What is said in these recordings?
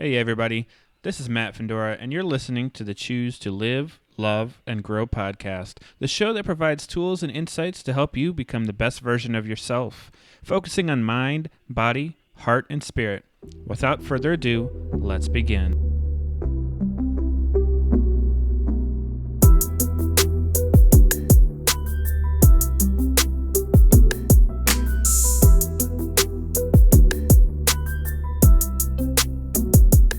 Hey, everybody. This is Matt Fendora, and you're listening to the Choose to Live, Love, and Grow podcast, the show that provides tools and insights to help you become the best version of yourself, focusing on mind, body, heart, and spirit. Without further ado, let's begin.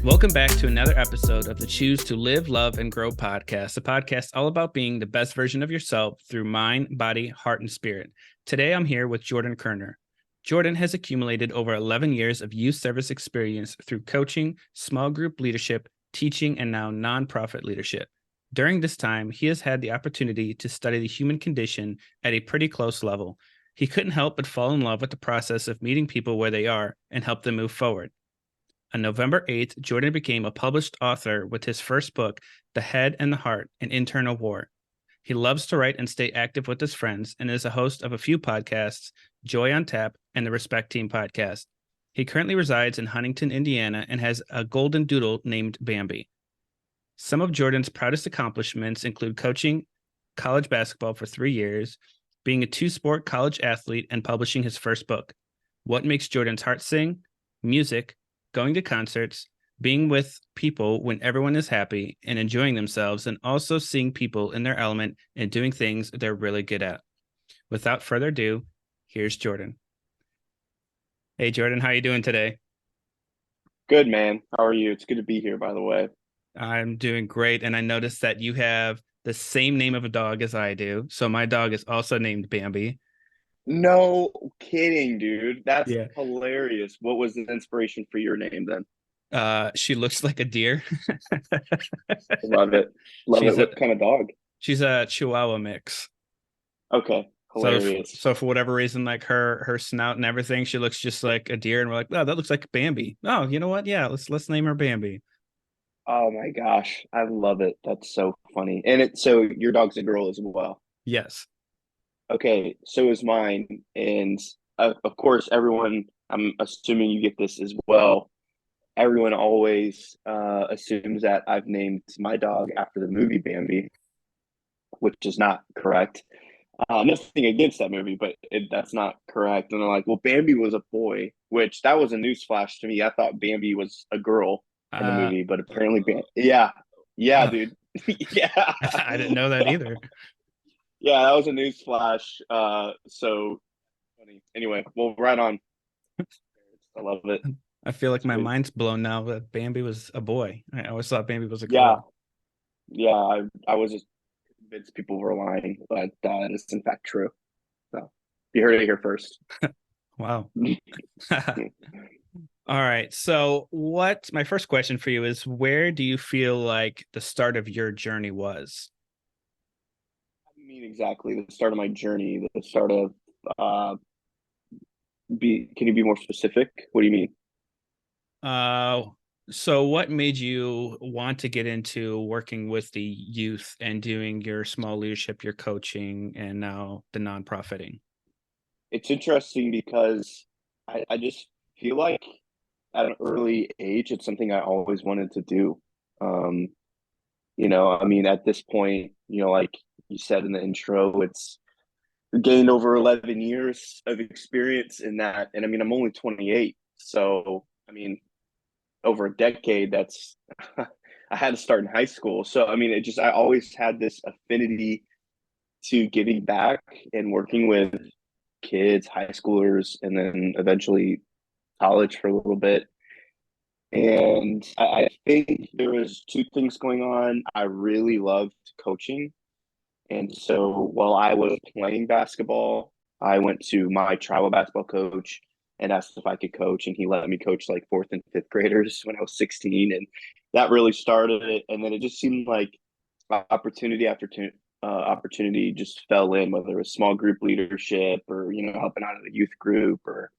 Welcome back to another episode of the Choose to Live, Love, and Grow podcast, a podcast all about being the best version of yourself through mind, body, heart, and spirit. Today, I'm here with Jordan Kerner. Jordan has accumulated over 11 years of youth service experience through coaching, small group leadership, teaching, and now nonprofit leadership. During this time, he has had the opportunity to study the human condition at a pretty close level. He couldn't help but fall in love with the process of meeting people where they are and help them move forward. On November 8th, Jordan became a published author with his first book, The Head and the Heart, An Internal War. He loves to write and stay active with his friends and is a host of a few podcasts, Joy on Tap and the RespectTeam Podcast. He currently resides in Huntington, Indiana, and has a golden doodle named Bambi. Some of Jordan's proudest accomplishments include coaching college basketball for 3 years, being a two-sport college athlete, and publishing his first book. What makes Jordan's heart sing? Music, going to concerts, being with people when everyone is happy and enjoying themselves, and also seeing people in their element and doing things they're really good at. Without further ado, here's Jordan. Hey, Jordan, how you doing today? Good, man. How are you? It's good to be here, by the way. I'm doing great, and I noticed that you have the same name of a dog as I do. So my dog is also named Bambi. No kidding, dude. That's Yeah. hilarious. What was the inspiration for your name then? She looks like a deer. Love it. Love She's it. a What kind of dog? she's a Chihuahua mix. Okay, So, hilarious. so for whatever reason, like her snout and everything, she looks just like a deer, and we're like, oh, that looks like Bambi. Oh, you know what? Yeah, let's name her Bambi. Oh my gosh, I love it. That's so funny. And so your dog's a girl as well. Yes. Okay, so is mine. And of course, everyone, I'm assuming you get this as well. Everyone always assumes that I've named my dog after the movie Bambi, which is not correct. Nothing against that movie, but that's not correct. And they're like, well, Bambi was a boy, which that was a newsflash to me. I thought Bambi was a girl in the Uh, movie, but apparently, yeah, yeah, uh, dude, yeah, I didn't know that either. yeah, that was a newsflash. So funny. Anyway, well, right on. I love it. I feel like It's my good. mind's blown now that Bambi was a boy. I always thought Bambi was a Yeah, girl. yeah. I was just convinced people were lying, but that is in fact true. So you heard it here first. Wow. All right. So, my first question for you is, where do you feel like the start of your journey was? I mean exactly the start of my journey, the start of uh be can you be more specific? What do you mean? Uh, so what made you want to get into working with the youth and doing your small leadership, your coaching, and now the nonprofiting? It's interesting because I just feel like at an early age it's something I always wanted to do. Um, I mean at this point, like you said in the intro, it's gained over 11 years of experience in that. And I mean, I'm only 28. So, I mean, over a decade, that's, I had to start in high school. So, I mean, I always had this affinity to giving back and working with kids, high schoolers, and then eventually college for a little bit. And I think there was two things going on. I really loved coaching. And so while I was playing basketball, I went to my travel basketball coach and asked if I could coach, and he let me coach like fourth and fifth graders when I was 16, and that really started it. And then it just seemed like opportunity after opportunity just fell in, whether it was small group leadership or helping out of the youth group or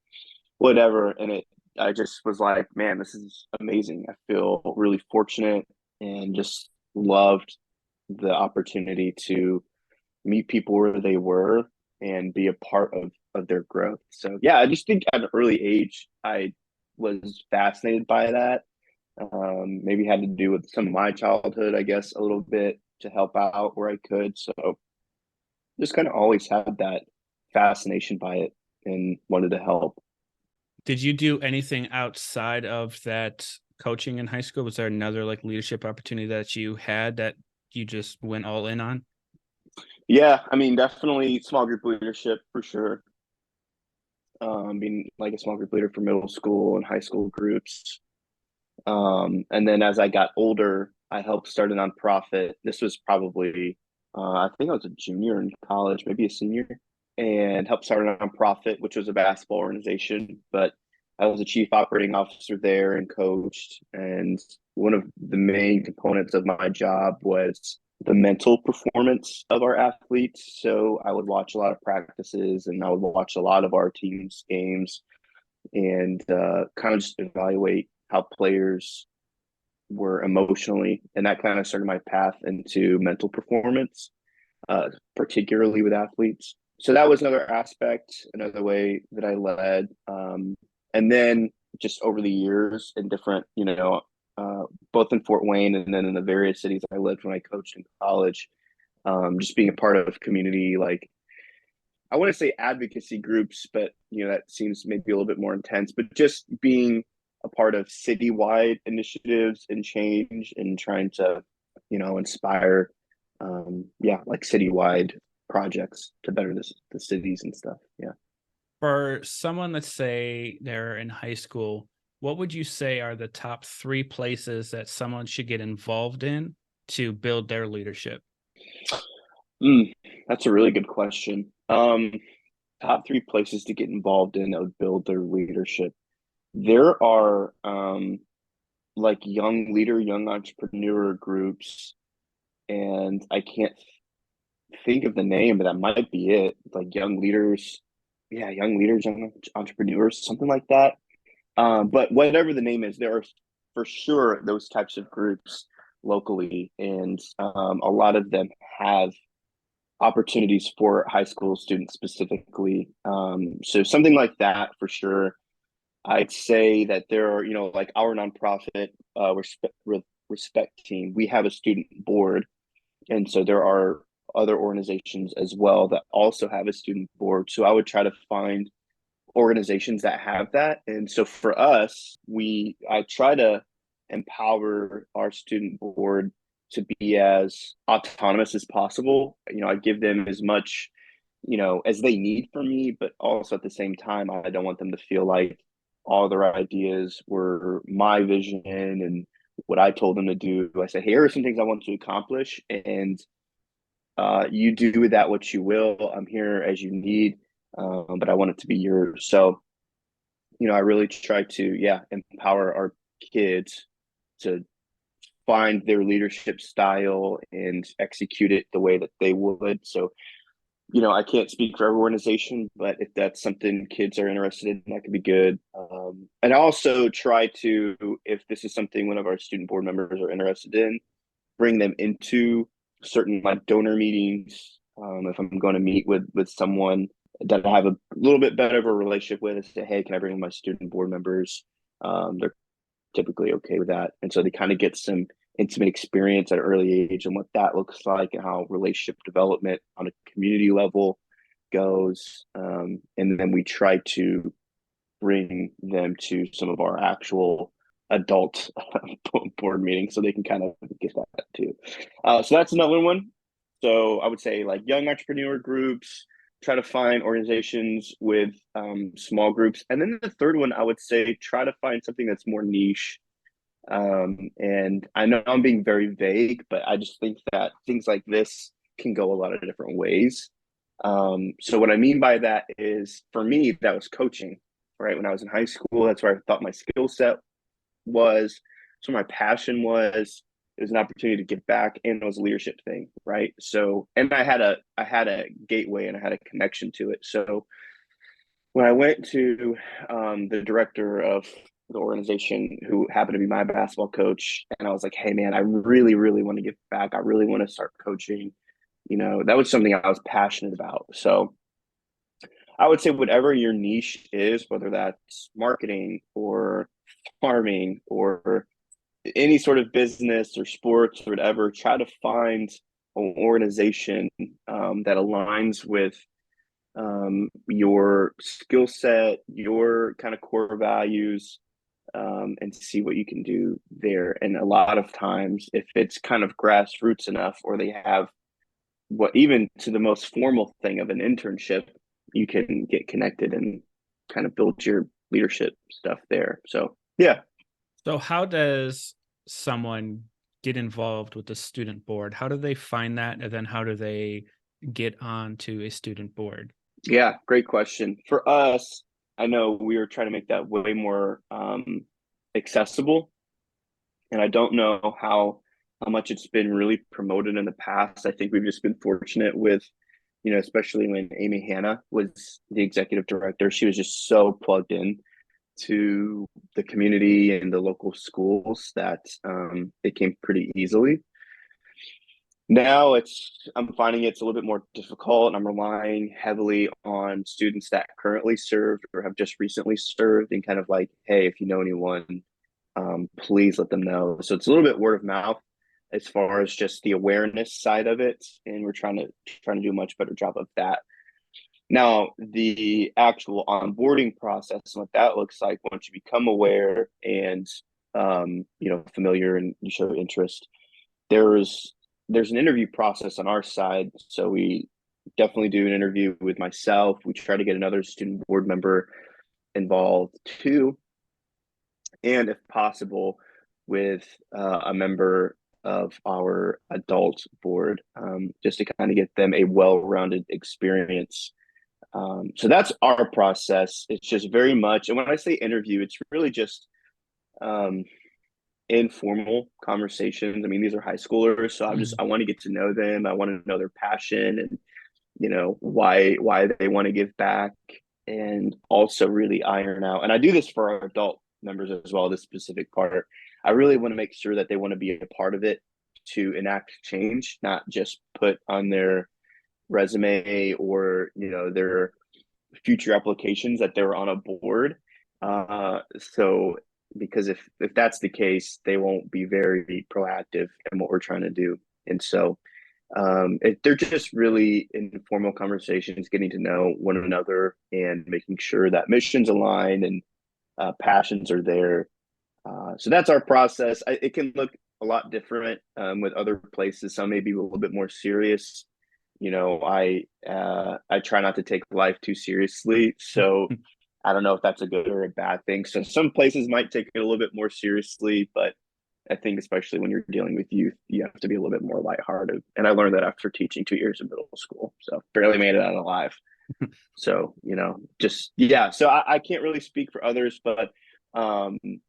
whatever. And I just was like, man, this is amazing. I feel really fortunate and just loved the opportunity to meet people where they were and be a part of their growth. So yeah, I just think at an early age I was fascinated by that. Maybe had to do with some of my childhood, I guess, a little bit to help out where I could. So just kind of always had that fascination by it and wanted to help. Did you do anything outside of that coaching in high school? Was there another like leadership opportunity that you had that you just went all in on? Yeah, I mean, definitely small group leadership for sure. Being like a small group leader for middle school and high school groups. And then as I got older, I helped start a nonprofit. This was probably, I think I was a junior in college, maybe a senior, and helped start a nonprofit, which was a basketball organization. But I was a chief operating officer there and coached. And one of the main components of my job was the mental performance of our athletes. So I would watch a lot of practices and I would watch a lot of our team's games and kind of just evaluate how players were emotionally. And that kind of started my path into mental performance, particularly with athletes. So that was another aspect, another way that I led. And then just over the years in different, both in Fort Wayne and then in the various cities I lived when I coached in college, just being a part of community, like I want to say advocacy groups, but that seems maybe a little bit more intense. But just being a part of citywide initiatives and change and trying to, inspire, like citywide projects to better the cities and stuff. Yeah. For someone, let's say they're in high school, what would you say are the top 3 places that someone should get involved in to build their leadership? That's a really good question. Top 3 places to get involved in that would build their leadership. There are like young leader, young entrepreneur groups, and I can't think of the name, but that might be it. Like young leaders, yeah, young leaders, young entrepreneurs, something like that. But whatever the name is, there are for sure those types of groups locally, and a lot of them have opportunities for high school students specifically. So something like that for sure. I'd say that there are, like our nonprofit, Respect Team. We have a student board, and so there are other organizations as well that also have a student board. So I would try to find organizations that have that. And so for us, I try to empower our student board to be as autonomous as possible. I give them as much, as they need from me, but also at the same time, I don't want them to feel like all their ideas were my vision and what I told them to do. I said, hey, here are some things I want to accomplish, and you do with that what you will. I'm here as you need, but I want it to be yours. So, I really try to, empower our kids to find their leadership style and execute it the way that they would. So, I can't speak for every organization, but if that's something kids are interested in, that could be good. And I also try to, if this is something one of our student board members are interested in, bring them into certain like donor meetings. If I'm going to meet with someone that I have a little bit better of a relationship with, I say, hey, can I bring my student board members? They're typically okay with that, and so they kind of get some intimate experience at an early age and what that looks like and how relationship development on a community level goes. And then we try to bring them to some of our actual adult board meetings so they can kind of get that too. So that's another one. So I would say like young entrepreneur groups, try to find organizations with small groups. And then the third one, I would say try to find something that's more niche. And I know I'm being very vague, but I just think that things like this can go a lot of different ways. So what I mean by that is for me, that was coaching, right? When I was in high school, that's where I thought my skill set was. So my passion was. It was an opportunity to give back, and it was a leadership thing, right? So, and I had a gateway and I had a connection to it. So when I went to the director of the organization, who happened to be my basketball coach, and I was like, "Hey, man, I really, really want to give back. I really want to start coaching." That was something I was passionate about. So I would say whatever your niche is, whether that's marketing or farming or any sort of business or sports or whatever, try to find an organization that aligns with your skill set, your kind of core values, and see what you can do there. And a lot of times, if it's kind of grassroots enough, or they have what even to the most formal thing of an internship, you can get connected and kind of build your leadership stuff there. So yeah. So how does someone get involved with the student board? How do they find that? And then how do they get on to a student board? Yeah, great question. For us, I know we were trying to make that way more accessible, and I don't know how much it's been really promoted in the past. I think we've just been fortunate with, especially when Amy Hanna was the executive director, she was just so plugged in to the community and the local schools that it came pretty easily. Now I'm finding it's a little bit more difficult, and I'm relying heavily on students that currently served or have just recently served, and kind of like, hey, if you know anyone, please let them know. So it's a little bit word of mouth as far as just the awareness side of it, and we're trying to do a much better job of that. Now, the actual onboarding process and what that looks like once you become aware and familiar and you show interest, there's an interview process on our side. So we definitely do an interview with myself. We try to get another student board member involved too, and if possible, with a member of our adult board, just to kind of get them a well-rounded experience. So that's our process. It's just very much, and when I say interview, it's really just informal conversations. I mean, these are high schoolers, so I want to get to know them. I want to know their passion and why they want to give back, and also really iron out. And I do this for our adult members as well. This specific part, I really want to make sure that they want to be a part of it to enact change, not just put on their resume or their future applications that they're on a board. So because if that's the case, they won't be very proactive in what we're trying to do. And so they're just really informal conversations, getting to know one another and making sure that missions align and passions are there. So that's our process. It can look a lot different with other places. Some may be a little bit more serious. I try not to take life too seriously, so I don't know if that's a good or a bad thing. So some places might take it a little bit more seriously, but I think especially when you're dealing with youth, you have to be a little bit more lighthearted. And I learned that after teaching 2 years in middle school, so barely made it out alive. So just yeah. So I can't really speak for others, but assume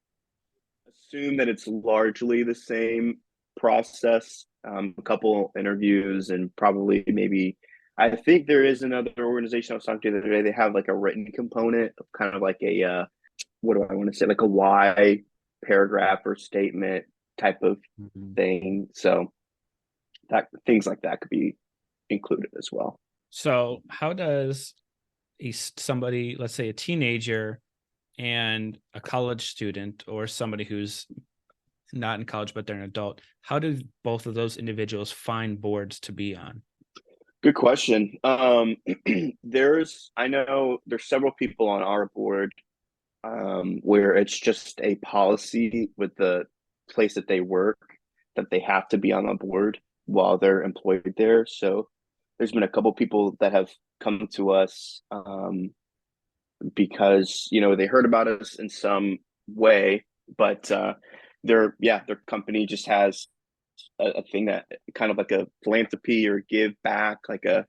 that it's largely the same process. A couple interviews and probably maybe I think there is another organization I was talking to the other day. They have like a written component of kind of like a what do I want to say, like a why paragraph or statement type of thing. So that things like that could be included as well. So how does somebody, let's say a teenager and a college student, or somebody who's not in college but they're an adult, how do both of those individuals find boards to be on? Good question. I know there's several people on our board where it's just a policy with the place that they work that they have to be on the board while they're employed there. So there's been a couple people that have come to us because they heard about us in some way, but their company just has a thing that kind of like a philanthropy or give back, like a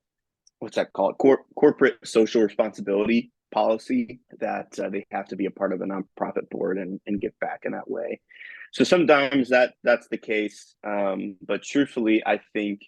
what's that called, corporate social responsibility policy that they have to be a part of a nonprofit board and give back in that way. So sometimes that's the case, but truthfully, I think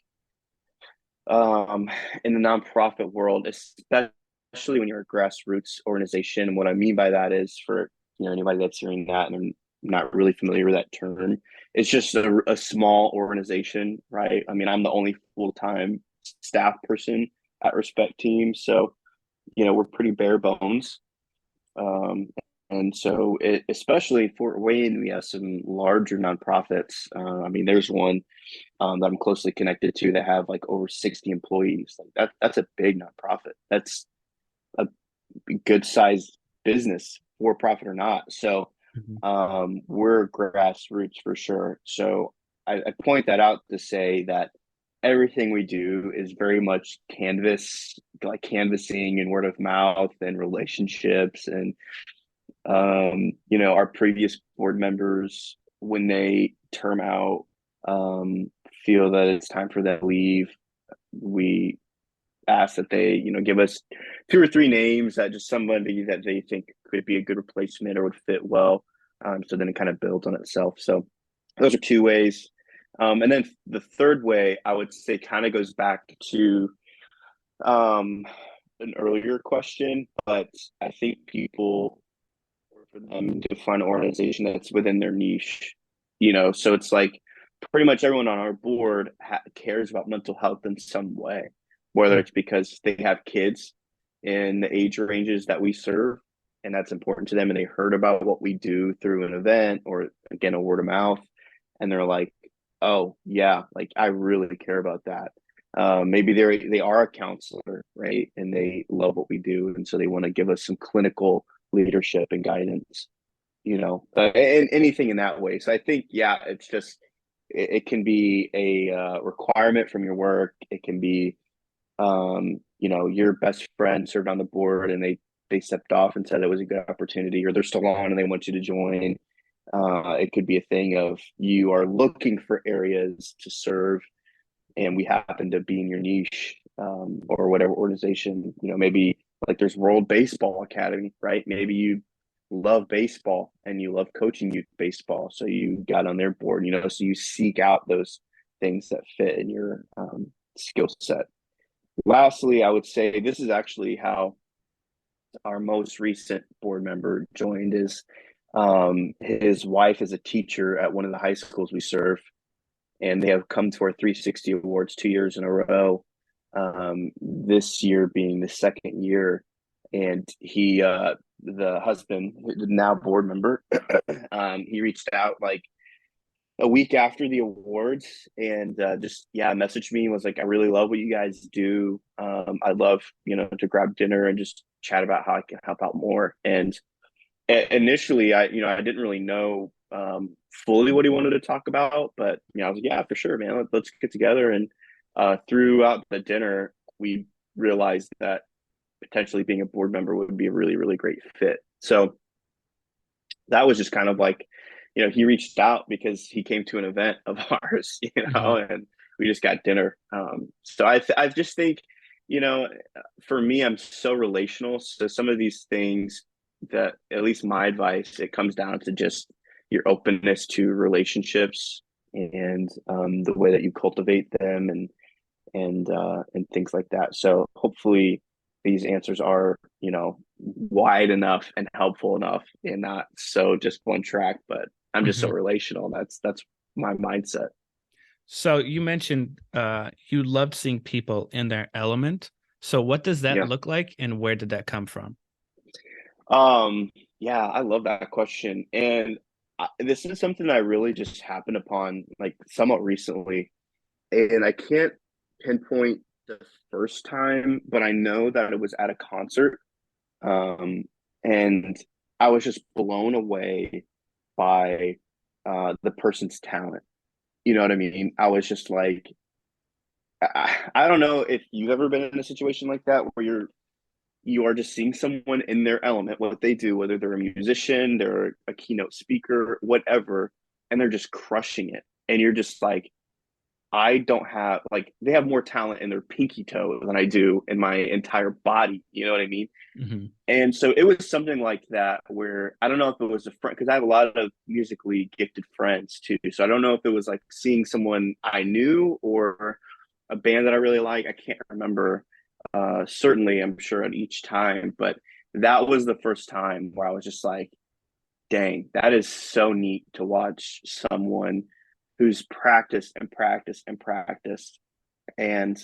in the nonprofit world, especially when you're a grassroots organization, and what I mean by that is, for anybody that's hearing that and they're not really familiar with that term, it's just a small organization, right? I mean, I'm the only full-time staff person at RespectTeam, so we're pretty bare bones, and And so, especially in Fort Wayne, we have some larger nonprofits. I mean, there's one that I'm closely connected to that have like over 60 employees. Like that's a big nonprofit. That's a good sized business, for profit or not. So Mhm. we're grassroots for sure. So I point that out to say that everything we do is very much canvassing and word of mouth and relationships. And our previous board members, when they term out, feel that it's time for them to leave, we ask that they, give us two or three names, that just somebody that they think could be a good replacement or would fit well. So then it kind of builds on itself. So those are two ways. And then the third way I would say kind of goes back to an earlier question, but I think people, for them to find an organization that's within their niche, so it's like pretty much everyone on our board cares about mental health in some way, whether Mm. it's because they have kids in the age ranges that we serve and that's important to them, and they heard about what we do through an event or again a word of mouth, and they're like, oh yeah, like I really care about that. Maybe they are a counselor, right, and they love what we do, and so they want to give us some clinical leadership and guidance, and anything in that way. So I think, yeah, it's just, it can be a requirement from your work. It can be, your best friend served on the board and they stepped off and said it was a good opportunity, or they're still on and they want you to join. It could be a thing of you are looking for areas to serve and we happen to be in your niche, or whatever organization, maybe like there's World Baseball Academy, right? Maybe you love baseball and you love coaching youth baseball. So you got on their board, so you seek out those things that fit in your skill set. Lastly, I would say this is actually how our most recent board member joined. Is his wife is a teacher at one of the high schools we serve, and they have come to our 360 awards 2 years in a row. This year being the second year, and the husband, now board member, he reached out like a week after the awards and just messaged me and was like, I really love what you guys do. I'd love to grab dinner and just chat about how I can help out more. And initially, I didn't really know fully what he wanted to talk about, but I was like, yeah, for sure, man. Let's get together. And throughout the dinner, we realized that potentially being a board member would be a really, really great fit. So that was just kind of like, he reached out because he came to an event of ours, Mhm. and we just got dinner. So I just think, for me, I'm so relational. So some of these things, that at least my advice, it comes down to just your openness to relationships and the way that you cultivate them and things like that. So hopefully these answers are, wide enough and helpful enough and not so just one track, but I'm just so Mhm. relational. That's my mindset. So you mentioned you loved seeing people in their element. So what does that Yeah. look like, and where did that come from? Um, yeah, I love that question. And this is something that I really just happened upon like somewhat recently. And I can't pinpoint the first time, but I know that it was at a concert. Um, and I was just blown away by the person's talent. You know what I mean? I was just like, I don't know if you've ever been in a situation like that where you are just seeing someone in their element, what they do, whether they're a musician, they're a keynote speaker, whatever, and they're just crushing it. And you're just like, I don't have, like, they have more talent in their pinky toe than I do in my entire body. You know what I mean? Mhm. And so it was something like that where I don't know if it was a friend, because I have a lot of musically gifted friends too. So I don't know if it was like seeing someone I knew or a band that I really like. I can't remember. Certainly, I'm sure at each time, but that was the first time where I was just like, dang, that is so neat to watch someone who's practiced and practiced and practiced and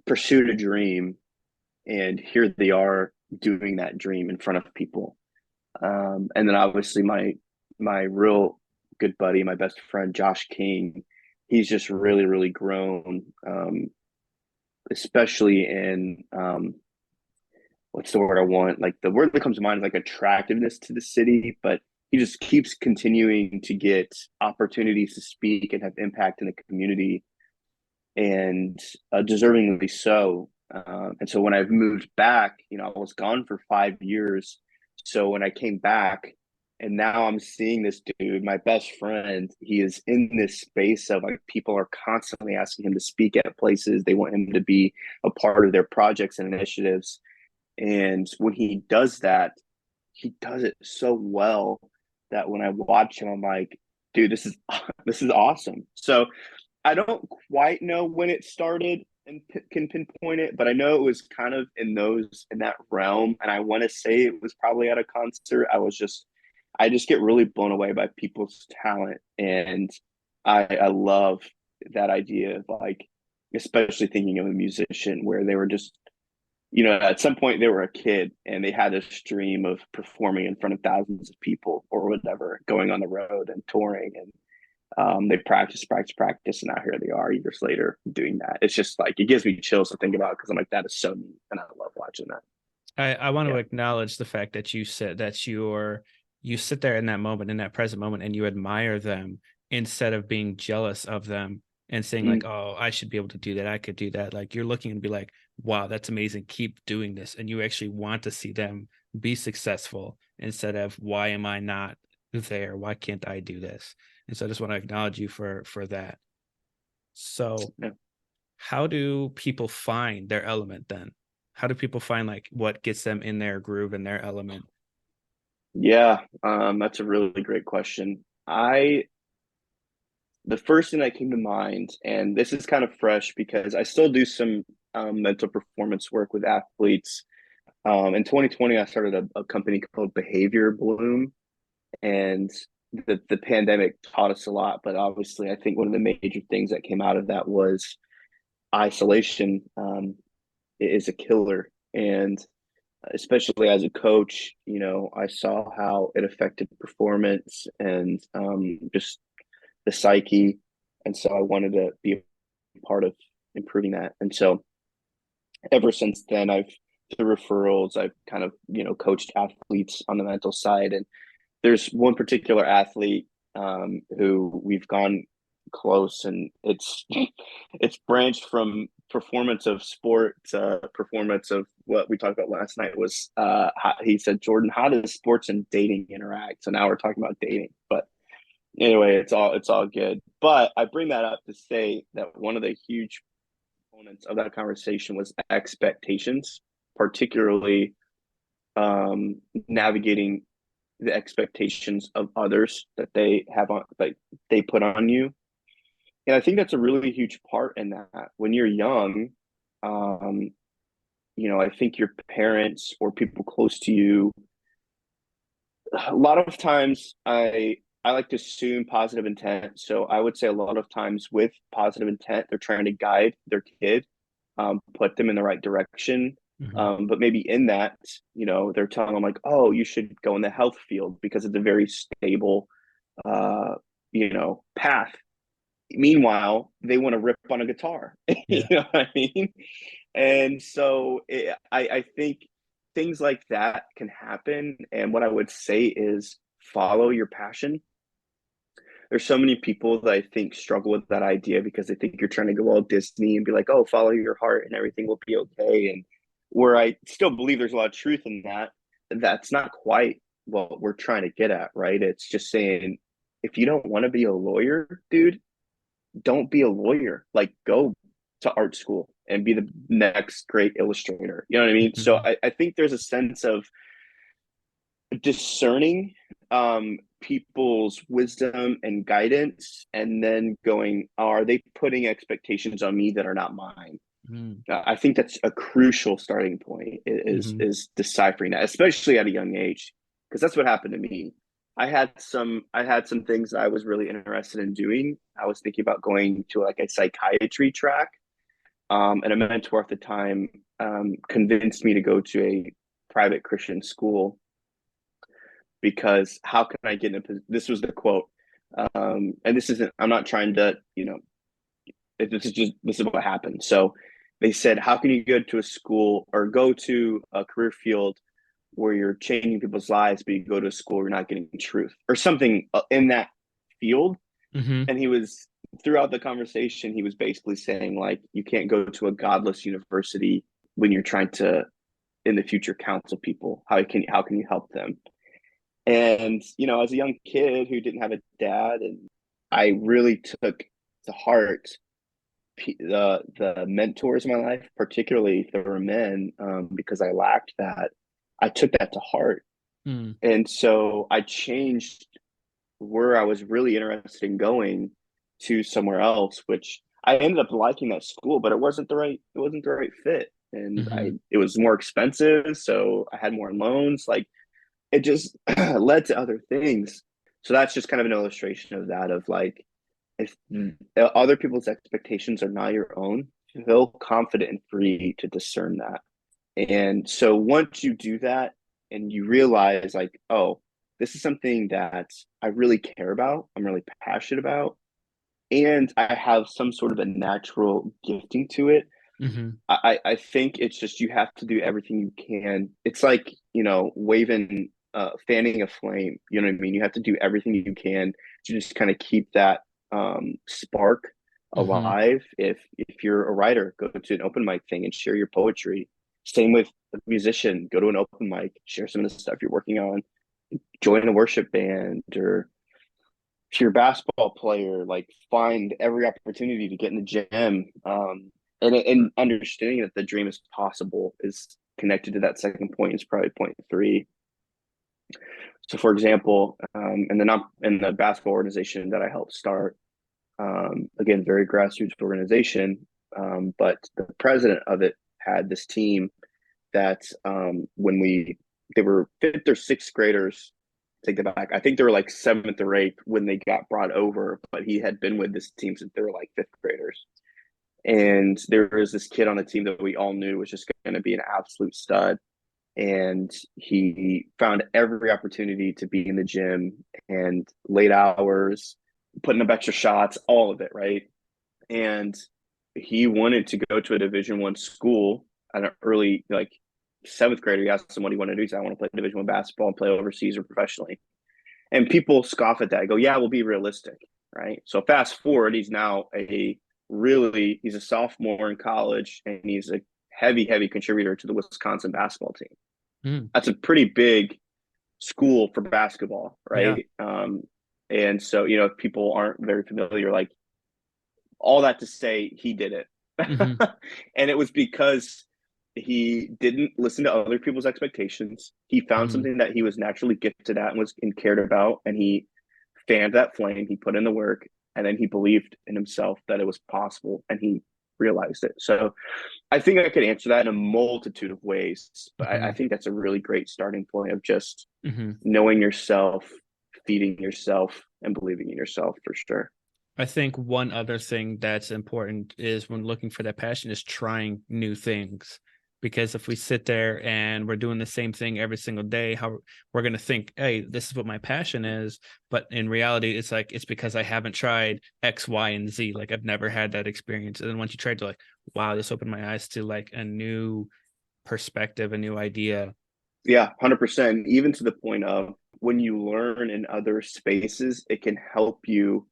pursued a dream, and here they are doing that dream in front of people. And then obviously my real good buddy, my best friend, Josh King, he's just really, really grown, especially in what's the word I want? Like the word that comes to mind is like attractiveness to the city, but he just keeps continuing to get opportunities to speak and have impact in the community, and deservingly so. And so when I moved back, I was gone for 5 years. So when I came back, and now I'm seeing this dude, my best friend, he is in this space of like people are constantly asking him to speak at places. They want him to be a part of their projects and initiatives. And when he does that, he does it so well that when I watch him, I'm like, dude, this is this is awesome. So I don't quite know when it started and can pinpoint it, but I know it was kind of in that realm. And I want to say it was probably at a concert. I just get really blown away by people's talent, and I love that idea of like, especially thinking of a musician where they were just, at some point they were a kid and they had this dream of performing in front of thousands of people or whatever, going on the road and touring, and they practice, and now here they are years later doing that. It's just like it gives me chills to think about because I'm like, that is so neat, and I love watching that. I want to Yeah. acknowledge the fact that you said that you sit there in that moment, in that present moment, and you admire them instead of being jealous of them and saying like, Mm. oh, I should be able to do that. I could do that. Like you're looking and be like, wow, that's amazing. Keep doing this. And you actually want to see them be successful instead of why am I not there? Why can't I do this? And so I just want to acknowledge you for that. So Yeah. how do people find their element then? How do people find like what gets them in their groove and their element? Yeah, that's a really great question. The first thing that came to mind, and this is kind of fresh because I still do some mental performance work with athletes. In 2020, I started a company called Behavior Bloom, and the pandemic taught us a lot. But obviously, I think one of the major things that came out of that was isolation is a killer, and especially as a coach, I saw how it affected performance and just the psyche. And so I wanted to be a part of improving that. And so ever since then, through referrals, I've kind of, coached athletes on the mental side. And there's one particular athlete who we've gone close, and it's branched from performance of sport to performance of what we talked about last night was he said, Jordan, how does sports and dating interact? So now we're talking about dating, but anyway, it's all good. But I bring that up to say that one of the huge components of that conversation was expectations, particularly navigating the expectations of others that they have on, like they put on you. And I think that's a really huge part in that. When you're young, um, I think your parents or people close to you, a lot of times I like to assume positive intent. So I would say a lot of times with positive intent, they're trying to guide their kid, put them in the right direction. Mhm. But maybe in that, they're telling them like, oh, you should go in the health field because it's a very stable, path. Meanwhile, they want to rip on a guitar. You Yeah. know what I mean? And so I think things like that can happen. And what I would say is follow your passion. There's so many people that I think struggle with that idea because they think you're trying to go all Disney and be like, oh, follow your heart and everything will be okay. And where I still believe there's a lot of truth in that, that's not quite what we're trying to get at, right? It's just saying, if you don't want to be a lawyer, dude, don't be a lawyer. Like, go to art school and be the next great illustrator. You know what I mean? So Mhm. I think there's a sense of discerning people's wisdom and guidance, and then going, are they putting expectations on me that are not mine? Mhm. I think that's a crucial starting point Mhm. is deciphering that, especially at a young age, because that's what happened to me. I had some things that I was really interested in doing. I was thinking about going to like a psychiatry track, and a mentor at the time convinced me to go to a private Christian school. because how can I get in a, this was the quote. And this isn't, I'm not trying to, this is what happened. So they said, how can you go to a school or go to a career field where you're changing people's lives, but you go to a school where you're not getting truth or something in that field? Mm-hmm. And he was, throughout the conversation, he was basically saying, like, you can't go to a godless university when you're trying to in the future counsel people. How can you help them? And as a young kid who didn't have a dad, and I really took to heart the mentors in my life, particularly if there were men, because I lacked that. I took that to heart. And so I changed where I was really interested in going to somewhere else, which I ended up liking that school, but it wasn't the right fit. And Mm-hmm. it was more expensive. So I had more loans. Like, it just led to other things. So that's just kind of an illustration of that, of like, if other people's expectations are not your own, feel confident and free to discern that. And so once you do that and you realize, like, oh, this is something that I really care about, I'm really passionate about, and I have some sort of a natural gifting to it. Mm-hmm. I think it's just, you have to do everything you can. It's like, waving, fanning a flame. You know what I mean? You have to do everything you can to just kind of keep that spark Mm-hmm. alive. If you're a writer, go to an open mic thing and share your poetry. Same with a musician, go to an open mic, share some of the stuff you're working on, join a worship band, or if you're a basketball player, like, find every opportunity to get in the gym. And understanding that the dream is possible is connected to that second point, is probably point three. So, for example, in the basketball organization that I helped start, again, very grassroots organization, but the president of it had this team that, they were fifth or sixth graders, take that back. I think they were like seventh or eighth when they got brought over, but he had been with this team since they were like fifth graders. And there was this kid on the team that we all knew was just going to be an absolute stud. And he found every opportunity to be in the gym and late hours, putting up extra shots, all of it, right? And he wanted to go to a Division I school at an early, like, seventh grader. He asked him what he wanted to do. He said, I want to play Division I basketball and play overseas or professionally. And people scoff at that. I go, yeah, we'll be realistic, right? So fast forward, he's a sophomore in college, and he's a heavy contributor to the Wisconsin basketball team. Mm. That's a pretty big school for basketball, Yeah. right? And so, if people aren't very familiar, like, all that to say, he did it. Mm-hmm. And it was because he didn't listen to other people's expectations. He found Mm-hmm. something that he was naturally gifted at and cared about, and he fanned that flame. He put in the work, and then he believed in himself that it was possible, and he realized it. So I think I could answer that in a multitude of ways, but I think that's a really great starting point of just Mm-hmm. knowing yourself, feeding yourself, and believing in yourself, for sure. I think one other thing that's important is, when looking for that passion, is trying new things. Because if we sit there and we're doing the same thing every single day, how we're going to think, hey, this is what my passion is. But in reality, it's like, it's because I haven't tried X, Y, and Z. Like, I've never had that experience. And then once you try to, like, wow, this opened my eyes to like a new perspective, a new idea. Yeah, 100%. Even to the point of, when you learn in other spaces, it can help you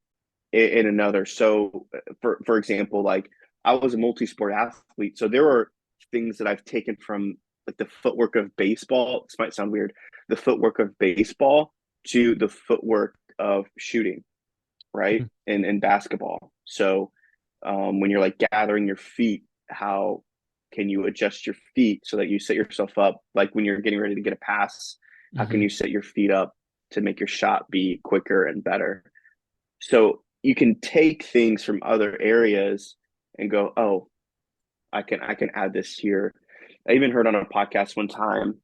in another. So, for example, like, I was a multi-sport athlete, so there are things that I've taken from, like, the footwork of baseball. This might sound weird. The footwork of baseball to the footwork of shooting, right? In basketball. So, when you're, like, gathering your feet, how can you adjust your feet so that you set yourself up? Like, when you're getting ready to get a pass, how can Mm-hmm. you set your feet up to make your shot be quicker and better? So you can take things from other areas and go, oh, I can add this here. I even heard on a podcast one time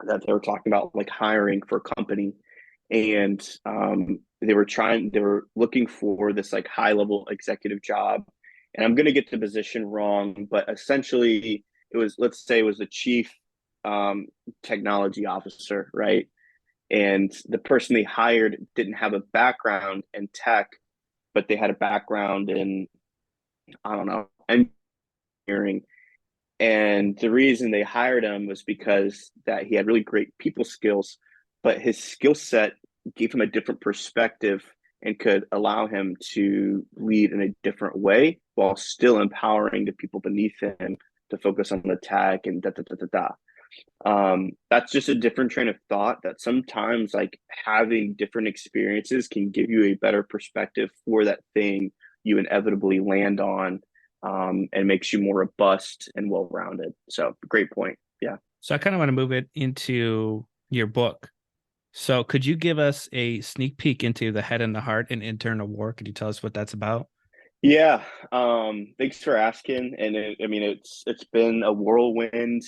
that they were talking about, like, hiring for a company, and they were looking for this, like, high level executive job. And I'm going to get the position wrong, but essentially it was, let's say it was the chief technology officer, right? And the person they hired didn't have a background in tech, but they had a background in, I don't know, engineering. And the reason they hired him was because that he had really great people skills, but his skill set gave him a different perspective and could allow him to lead in a different way while still empowering the people beneath him to focus on the tech and da da da da da. That's just a different train of thought that sometimes like having different experiences can give you a better perspective for that thing you inevitably land on, and makes you more robust and well-rounded. So great point. Yeah. So I kind of want to move it into your book. So could you give us a sneak peek into The Head and the Heart and Internal War? Could you tell us what that's about? Yeah. Thanks for asking. And I mean, it's been a whirlwind,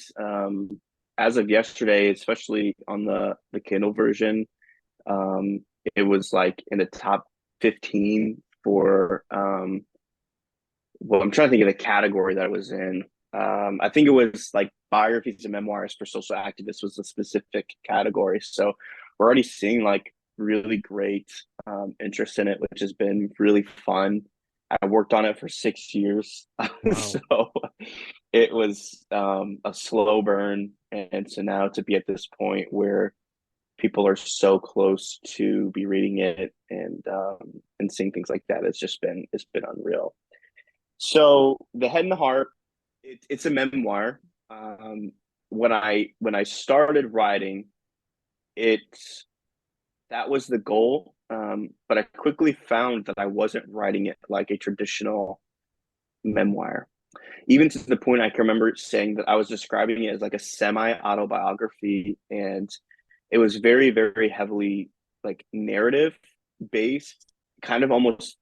as of yesterday, especially on the Kindle version. Um, it was like in the top 15 for, well, I'm trying to think of the category that it was in. I think it was like biographies and memoirs for social activists was a specific category. So we're already seeing like really great interest in it, which has been really fun. I worked on it for 6 years. Wow. So it was a slow burn. And so now to be at this point where people are so close to be reading it and seeing things like that, it's been unreal. So the Head and the Heart, it's a memoir. Um, when I started writing, it's that was the goal. But I quickly found that I wasn't writing it like a traditional memoir. Even to the point I can remember saying that I was describing it as like a semi autobiography, and it was very, very heavily like narrative based, kind of almost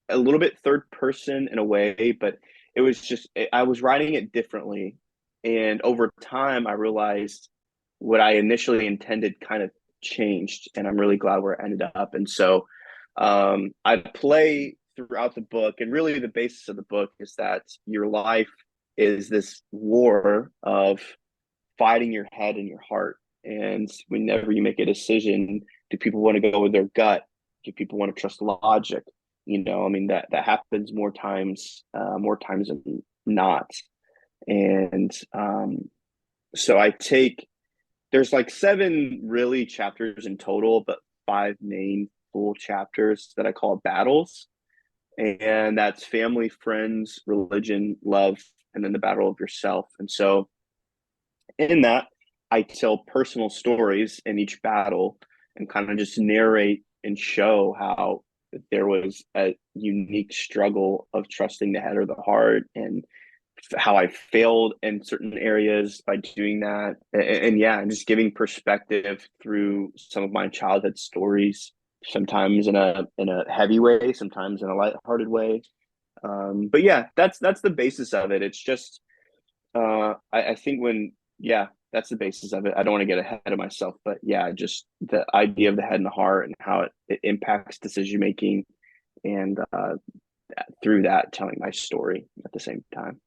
a little bit third person in a way, but it was just I was writing it differently, and over time I realized what I initially intended kind of changed, and I'm really glad where it ended up. And so I play throughout the book, and really the basis of the book is that your life is this war of fighting your head and your heart. And whenever you make a decision, do people want to go with their gut? Do people want to trust logic? I mean that happens more times than not. And so I take there's like seven really chapters in total, but five main full chapters that I call battles, and that's family, friends, religion, love, and then the battle of yourself. And so in that, I tell personal stories in each battle and kind of just narrate and show how there was a unique struggle of trusting the head or the heart, and how I failed in certain areas by doing that. And yeah, and just giving perspective through some of my childhood stories, sometimes in a heavy way, sometimes in a lighthearted way. But yeah, that's the basis of it. It's just I think yeah, that's the basis of it. I don't want to get ahead of myself, but yeah, just the idea of the head and the heart and how it impacts decision making, and through that, telling my story at the same time.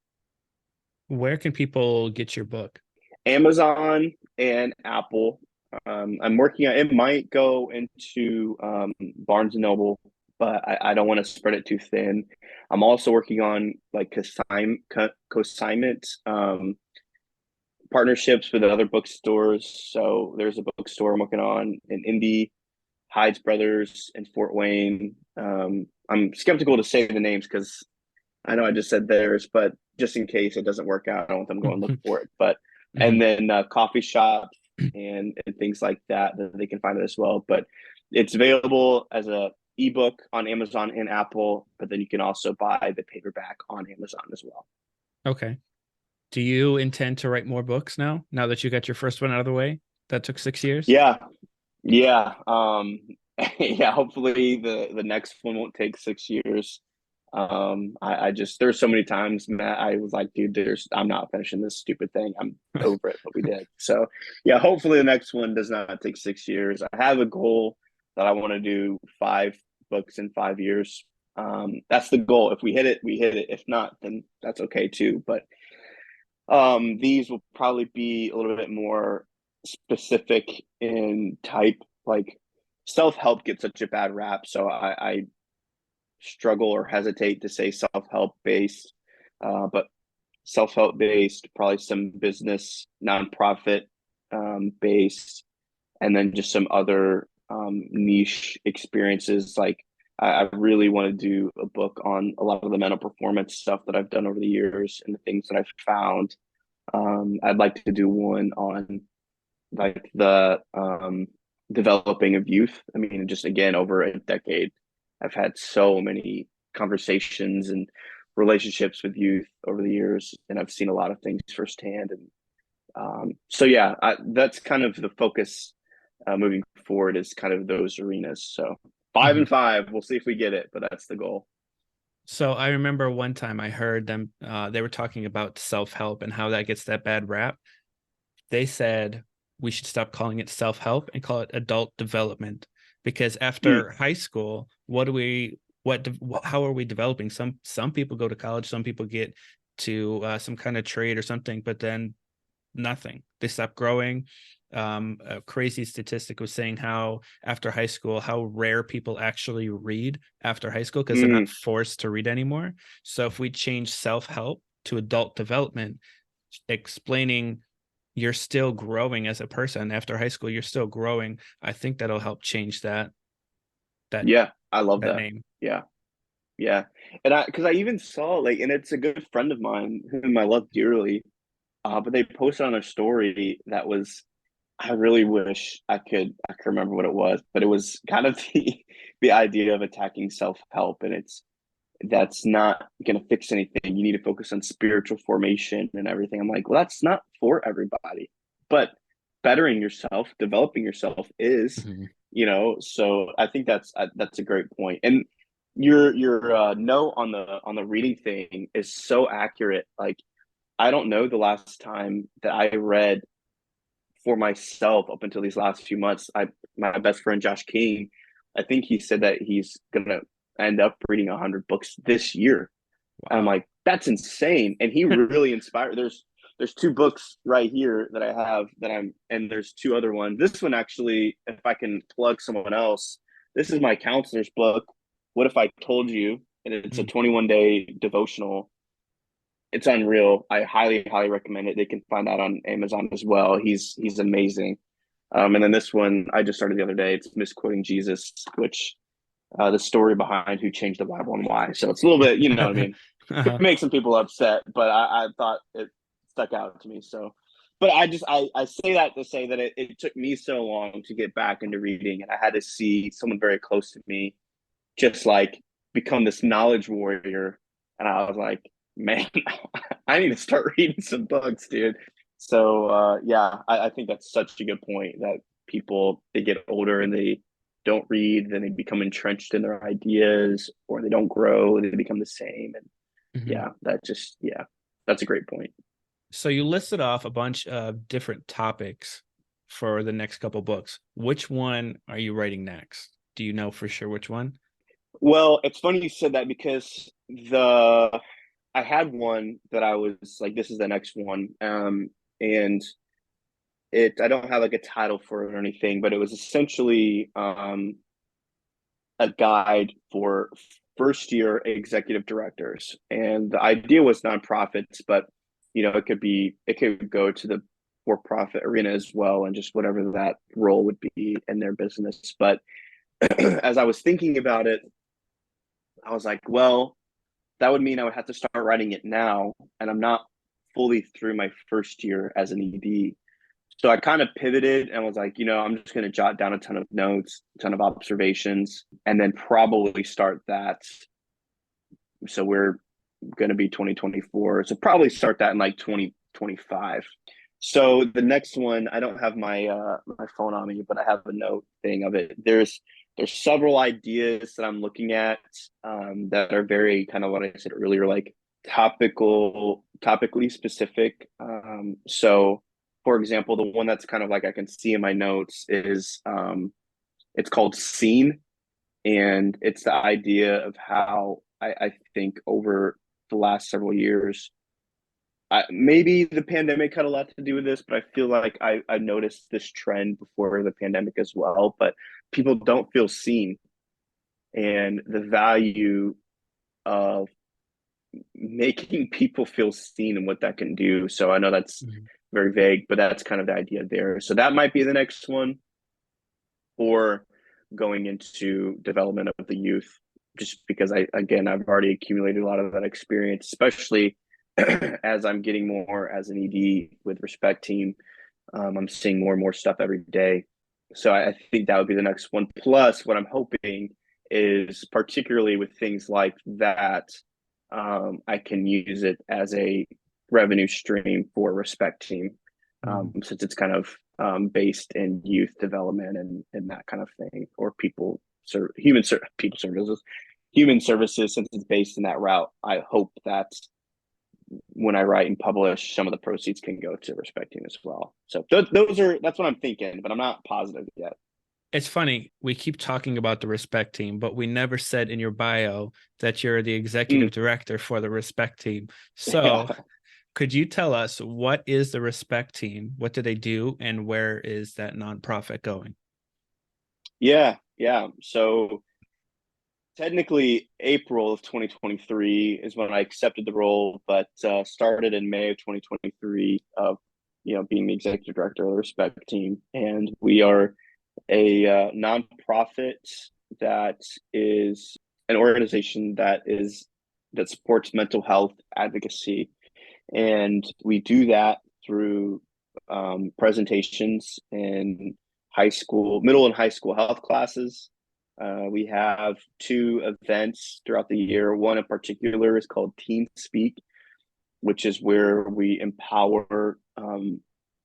Where can people get your book? Amazon and Apple. I'm working on it. Might go into Barnes and Noble, but I don't want to spread it too thin. I'm also working on like consignment partnerships with other bookstores. So there's a bookstore I'm working on in Indy, Hyde's Brothers in Fort Wayne. I'm skeptical to say the names because I know I just said theirs, but just in case it doesn't work out, I don't want them going to look for it. But and then coffee shops and things like that they can find it as well. But it's available as a ebook on Amazon and Apple, but then you can also buy the paperback on Amazon as well. Okay. Do you intend to write more books now that you got your first one out of the way? That took 6 years? Yeah, yeah, yeah. Hopefully the next one won't take 6 years. I just there's so many times, Matt, I was like, dude, I'm not finishing this stupid thing. I'm over it, but we did. So yeah, hopefully the next one does not take 6 years. I have a goal that I want to do 5 books in 5 years. That's the goal. If we hit it, we hit it. If not, then that's okay too. But these will probably be a little bit more specific in type. Like self-help gets such a bad rap, so I struggle or hesitate to say self-help based, but self-help based, probably some business nonprofit based, and then just some other niche experiences. Like I really want to do a book on a lot of the mental performance stuff that I've done over the years and the things that I've found. I'd like to do one on like the developing of youth. I mean, just again, over a decade, I've had so many conversations and relationships with youth over the years, and I've seen a lot of things firsthand. And so, yeah, that's kind of the focus moving forward, is kind of those arenas. So 5 and 5, we'll see if we get it, but that's the goal. So I remember one time I heard them, they were talking about self-help and how that gets that bad rap. They said we should stop calling it self-help and call it adult development, because after high school, how are we developing? Some people go to college, some people get to some kind of trade or something, but then nothing. They stop growing. A crazy statistic was saying how after high school, how rare people actually read after high school because they're not forced to read anymore. So if we change self-help to adult development, explaining you're still growing as a person after high school, you're still growing, I think that'll help change that. Yeah, I love that name. Yeah. And because I even saw, like, and it's a good friend of mine whom I love dearly, but they posted on their story that was, I really wish I could remember what it was, but it was kind of the idea of attacking self-help, and that's not going to fix anything. You need to focus on spiritual formation and everything. I'm like, well, that's not for everybody, but bettering yourself, developing yourself is, so I think that's a great point. And your note on the reading thing is so accurate. Like, I don't know the last time that I read for myself up until these last few months. My best friend Josh King, I think he said that he's gonna end up reading 100 books this year. Wow. And I'm like, that's insane. And he really inspired. There's 2 books right here that I have and there's 2 other ones. This one, actually, if I can plug someone else, this is my counselor's book, What If I Told You? And it's a 21-day devotional. It's unreal. I highly, highly recommend it. They can find that on Amazon as well. He's amazing. And then this one I just started the other day. It's Misquoting Jesus, which the story behind who changed the Bible and why. So it's a little bit, you know what I mean? Could make some people upset, but I thought it stuck out to me. So, but I say that to say that it took me so long to get back into reading, and I had to see someone very close to me just like become this knowledge warrior. And I was like, man, I need to start reading some books, dude. So yeah, I think that's such a good point, that people, they get older and they don't read, then they become entrenched in their ideas, or they don't grow, they become the same. And that's a great point. So you listed off a bunch of different topics for the next couple books. Which one are you writing next? Do you know for sure which one? Well, it's funny you said that, because I had one that I was like, this is the next one. And I don't have like a title for it or anything, but it was essentially a guide for first year executive directors. And the idea was nonprofits, but it could go to the for-profit arena as well, and just whatever that role would be in their business. But as I was thinking about it, I was like, well, that would mean I would have to start writing it now, and I'm not fully through my first year as an ED. So I kind of pivoted and was like, I'm just going to jot down a ton of notes, a ton of observations, and then probably start that. So we're going to be 2024. So probably start that in like 2025. So the next one, I don't have my phone on me, but I have a note thing of it. There's several ideas that I'm looking at that are very kind of what I said earlier, like topically specific. So, for example, the one that's kind of like I can see in my notes is it's called Scene, and it's the idea of how I think over the last several years maybe the pandemic had a lot to do with this, but I feel like I noticed this trend before the pandemic as well. But people don't feel seen, and the value of making people feel seen and what that can do. So I know that's very vague, but that's kind of the idea there. So that might be the next one, or going into development of the youth, just because I've already accumulated a lot of that experience, especially as I'm getting more as an ED with Respect Team. I'm seeing more and more stuff every day. So I think that would be the next one. Plus, what I'm hoping is, particularly with things like that, I can use it as a revenue stream for Respect Team, since it's kind of based in youth development and that kind of thing, or people human services, since it's based in that route. I hope that when I write and publish, some of the proceeds can go to Respect Team as well. So that's what I'm thinking, but I'm not positive yet. It's funny, we keep talking about the Respect Team, but we never said in your bio that you're the executive director for the Respect Team. So could you tell us, what is the Respect Team? What do they do? And where is that nonprofit going? Yeah. So technically, April of 2023 is when I accepted the role, but started in May of 2023 of being the executive director of the Respect Team, and we are a nonprofit that is an organization that supports mental health advocacy, and we do that through presentations in middle and high school health classes. We have 2 events throughout the year. One in particular is called Teen Speak, which is where we empower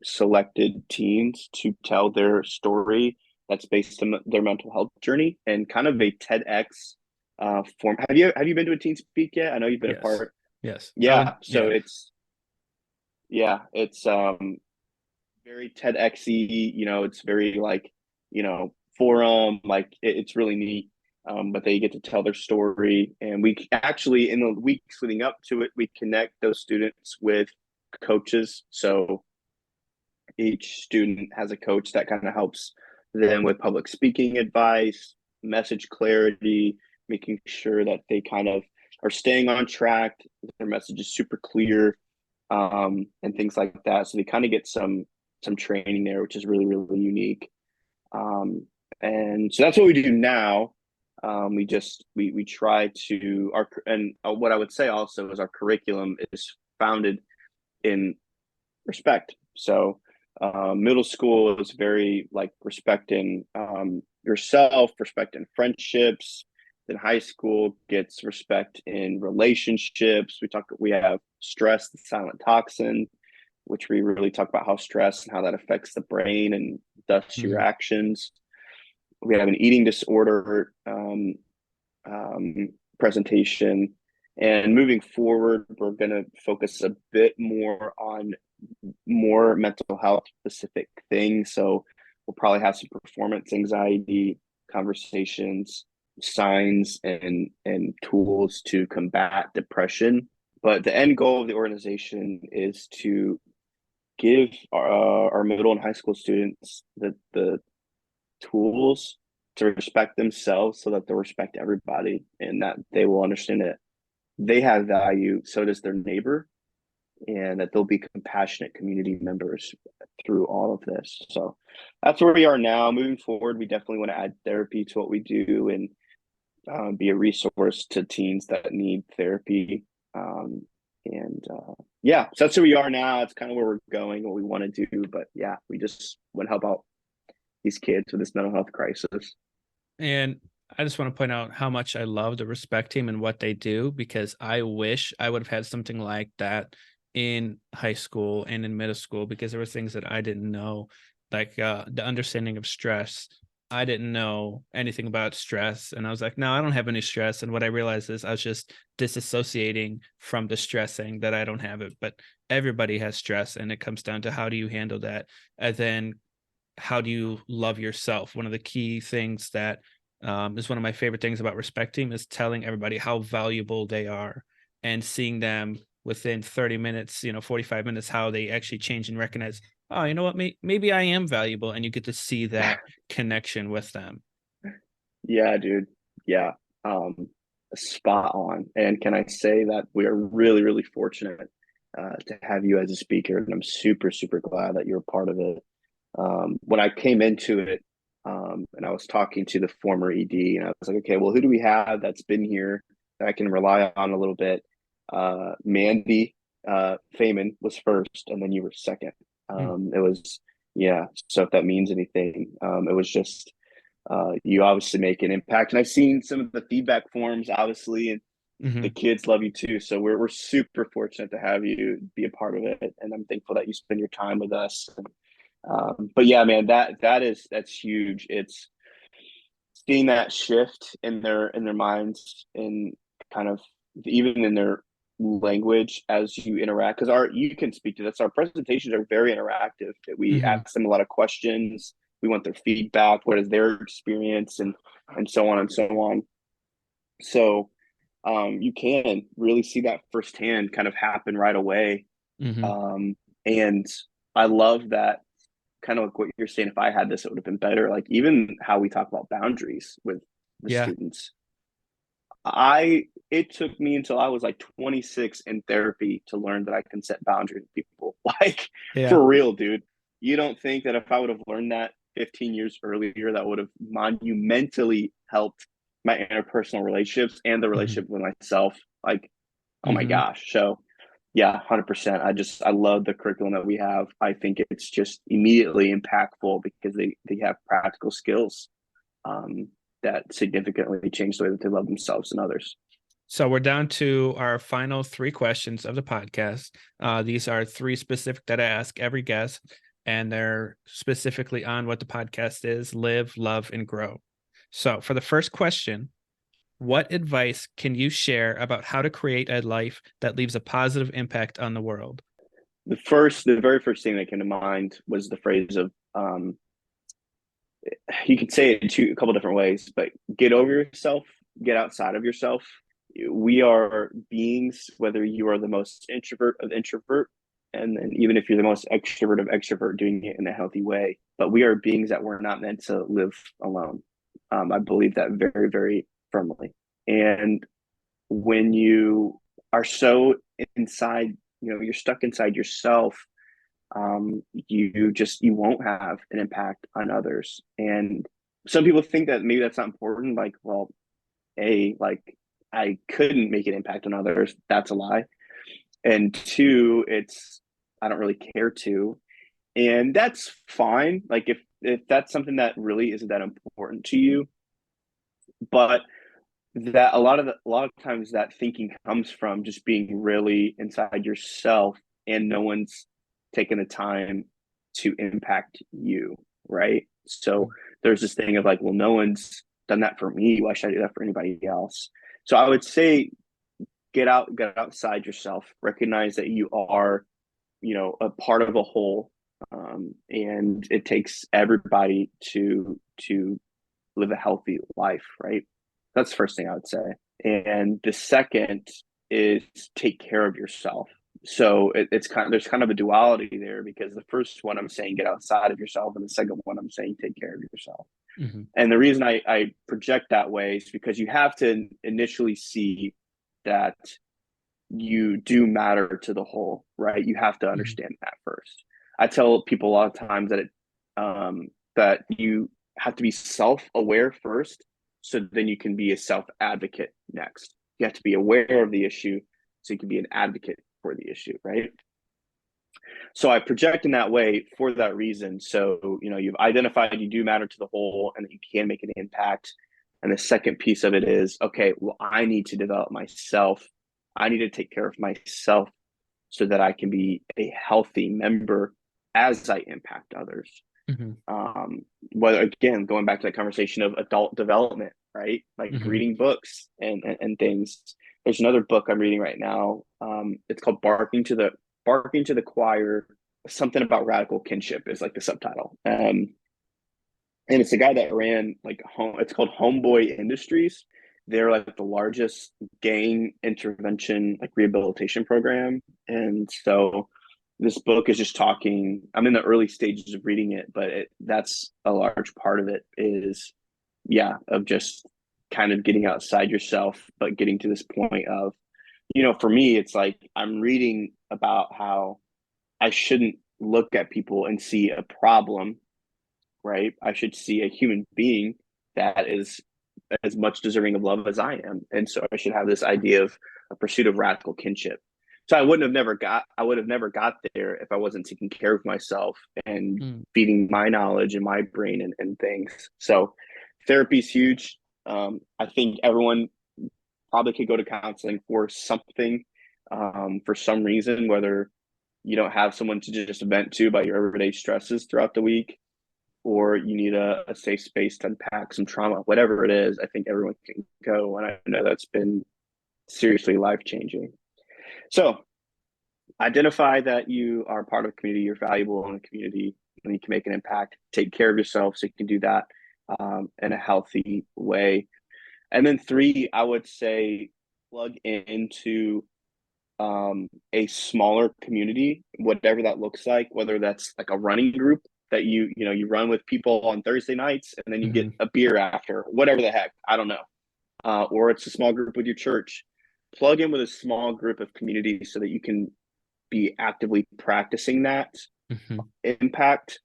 selected teens to tell their story that's based on their mental health journey, and kind of a TEDx form. Have you been to a Teen Speak yet? I know you've been a part. Yes. Yeah. So it's very TEDxy. It's very like forum. Like it's really neat. But they get to tell their story, and we actually, in the weeks leading up to it, we connect those students with coaches. So each student has a coach that kind of helps them with public speaking advice, message clarity, making sure that they kind of are staying on track, their message is super clear, and things like that. So they kind of get some training there, which is really, really unique. And so that's what we do now. We try to what I would say also is our curriculum is founded in respect. So middle school is very like respecting yourself, respecting friendships. Then high school gets respect in relationships. We have stress, the silent toxin, which we really talk about how stress and how that affects the brain and thus your actions. We have an eating disorder presentation. And moving forward, we're going to focus a bit more on more mental health specific things. So we'll probably have some performance anxiety conversations, signs and tools to combat depression. But the end goal of the organization is to give our middle and high school students the tools to respect themselves, so that they'll respect everybody, and that they will understand that they have value, so does their neighbor, and that they'll be compassionate community members through all of this. So that's where we are now. Moving forward, we definitely want to add therapy to what we do, and be a resource to teens that need therapy. So that's who we are now. It's kind of where we're going, what we want to do. But yeah, we just want to help out these kids with this mental health crisis. And I just want to point out how much I love the Respect Team and what they do, because I wish I would have had something like that in high school and in middle school, because there were things that I didn't know, like the understanding of stress. I didn't know anything about stress, and I was like, no, I don't have any stress. And what I realized is I was just disassociating from the stress, saying that I don't have it. But everybody has stress, and it comes down to how do you handle that, and then how do you love yourself. One of the key things that is one of my favorite things about Respect Team is telling everybody how valuable they are, and seeing them within 30 minutes, 45 minutes, how they actually change and recognize, oh, you know what, maybe I am valuable. And you get to see that connection with them. Yeah, dude. Yeah. Spot on. And can I say that we are really, really fortunate to have you as a speaker, and I'm super, super glad that you're a part of it. When I came into it, and I was talking to the former ED, and I was like, okay, well, who do we have that's been here that I can rely on a little bit? Mandy Feynman was first, and then you were second. It was, yeah. So if that means anything, it was just you obviously make an impact, and I've seen some of the feedback forms, obviously, and the kids love you too. So we're super fortunate to have you be a part of it, and I'm thankful that you spend your time with us. But yeah, man, that's huge. It's seeing that shift in their minds, and kind of even in their language as you interact, because you can speak to this, our presentations are very interactive. We ask them a lot of questions, we want their feedback, what is their experience, and so on and so on. So you can really see that firsthand kind of happen right away. And I love that, kind of like what you're saying, if I had this, it would have been better. Like even how we talk about boundaries with the students. It took me until I was like 26 in therapy to learn that I can set boundaries with people. Like for real, dude. You don't think that if I would have learned that 15 years earlier, that would have monumentally helped my interpersonal relationships and the relationship with myself? Like, oh my gosh. So yeah, 100%. I love the curriculum that we have. I think it's just immediately impactful because they have practical skills that significantly change the way that they love themselves and others. So we're down to our final 3 questions of the podcast. These are 3 specific that I ask every guest, and they're specifically on what the podcast is: live, love, and grow. So for the first question, what advice can you share about how to create a life that leaves a positive impact on the world? The very first thing that came to mind was the phrase of, you could say it in a couple different ways, but get over yourself, get outside of yourself. We are beings, whether you are the most introvert of introvert, and then even if you're the most extrovert of extrovert, doing it in a healthy way, but we are beings that we're not meant to live alone. I believe that very, very firmly. And when you are so inside, you're stuck inside yourself, you won't have an impact on others. And some people think that maybe that's not important. Like, well, like I couldn't make an impact on others. That's a lie. And 2, I don't really care to. And that's fine. Like if that's something that really isn't that important to you, but that a lot of times that thinking comes from just being really inside yourself, and no one's taken the time to impact you, right? So there's this thing of like, well, no one's done that for me, why should I do that for anybody else? So I would say get outside yourself, recognize that you are, a part of a whole, and it takes everybody to live a healthy life, right? That's the first thing I would say. And the second is take care of yourself. So there's kind of a duality there, because the first one I'm saying get outside of yourself, and the second one I'm saying take care of yourself. And the reason I project that way is because you have to initially see that you do matter to the whole, right? You have to understand that first. I tell people a lot of times that that you have to be self-aware first, so then you can be a self-advocate next. You have to be aware of the issue so you can be an advocate for the issue, right? So I project in that way for that reason. So, you've identified you do matter to the whole and that you can make an impact. And the second piece of it is, okay, well, I need to develop myself. I need to take care of myself so that I can be a healthy member as I impact others. Whether, again, going back to that conversation of adult development, right? Like reading books and things. There's another book I'm reading right now. It's called Barking to the Choir. Something about radical kinship is like the subtitle. And it's a guy that ran it's called Homeboy Industries. they're like the largest gang intervention, like rehabilitation program. And so this book is just talking, I'm in the early stages of reading it, but that's a large part of it is, yeah, of just kind of getting outside yourself, but getting to this point of, for me, it's like I'm reading about how I shouldn't look at people and see a problem, right? I should see a human being that is as much deserving of love as I am. And so I should have this idea of a pursuit of radical kinship. So I would have never got there if I wasn't taking care of myself and feeding my knowledge and my brain and things. So therapy is huge. I think everyone probably could go to counseling for something, for some reason, whether you don't have someone to just vent to about your everyday stresses throughout the week, or you need a safe space to unpack some trauma, whatever it is. I think everyone can go. And I know that's been seriously life-changing. So identify that you are part of a community, you're valuable in a community, and you can make an impact. Take care of yourself so you can do that in a healthy way. And then 3, I would say plug into a smaller community, whatever that looks like, whether that's like a running group that you run with people on Thursday nights and then you get a beer after, whatever the heck, I don't know. Or it's a small group with your church. Plug in with a small group of community so that you can be actively practicing that impact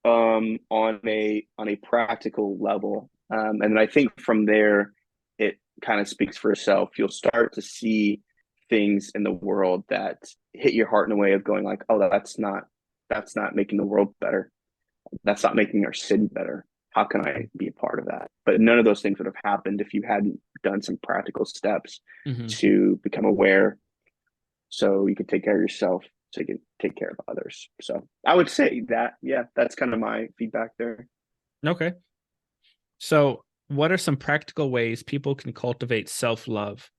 on a practical level. And then I think from there, it kind of speaks for itself. You'll start to see things in the world that hit your heart in a way of going like, oh, that's not making the world better. That's not making our city better. How can I be a part of that? But none of those things would have happened if you hadn't done some practical steps to become aware so you can take care of yourself, so you can take care of others. So I would say that, yeah, that's kind of my feedback there. Okay. So what are some practical ways people can cultivate self-love?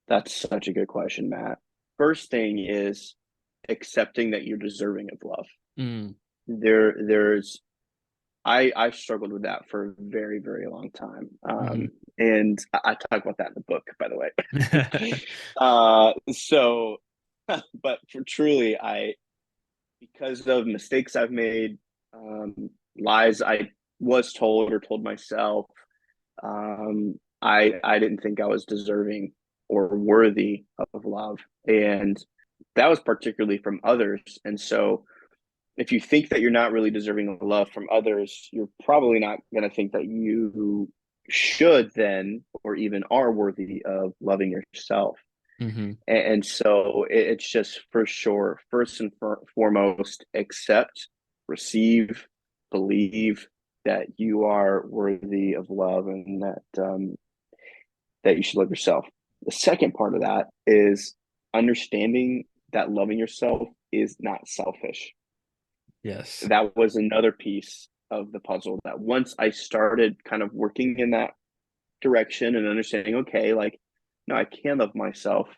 That's such a good question, Matt. First thing is accepting that you're deserving of love. I struggled with that for a very, very long time. And I talk about that in the book, by the way. But for truly, because of mistakes I've made, lies I was told or told myself, I didn't think I was deserving or worthy of love. And that was particularly from others. And so if you think that you're not really deserving of love from others, you're probably not going to think that you should then, or even are worthy of loving yourself. And so it's just for sure, first and foremost, accept, receive, believe that you are worthy of love and that you should love yourself. The second part of that is understanding that loving yourself is not selfish. Yes. That was another piece of the puzzle that once I started kind of working in that direction and understanding, okay, like, no, I can love myself.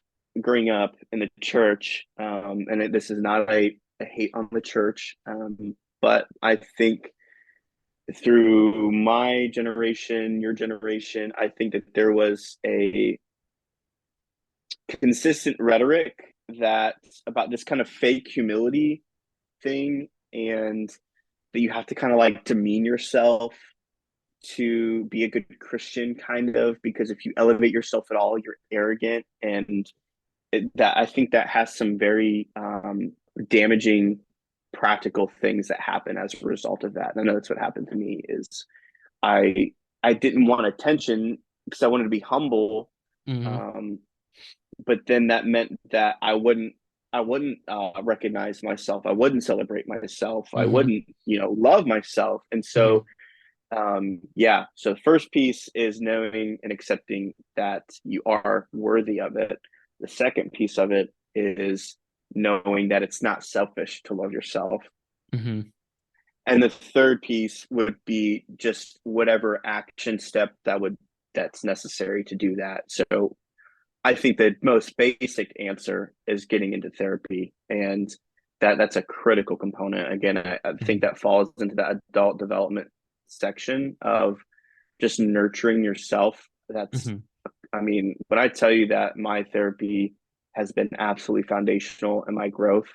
Growing up in the church, and this is not a hate on the church, but I think through my generation, your generation, I think that there was a consistent rhetoric that about this kind of fake humility thing, and that you have to kind of like demean yourself to be a good Christian, kind of, because if you elevate yourself at all, you're arrogant. And that I think that has some very damaging practical things that happen as a result of that. And I know that's what happened to me is I didn't want attention because I wanted to be humble. But then that meant that I wouldn't recognize myself. I wouldn't celebrate myself. I wouldn't, love myself. And so, so the first piece is knowing and accepting that you are worthy of it. The second piece of it is knowing that it's not selfish to love yourself. And the third piece would be just whatever action step that's necessary to do that. So I think the most basic answer is getting into therapy, and that's a critical component. Again, I think that falls into the adult development section of just nurturing yourself. That's I mean, when I tell you that my therapy has been absolutely foundational in my growth,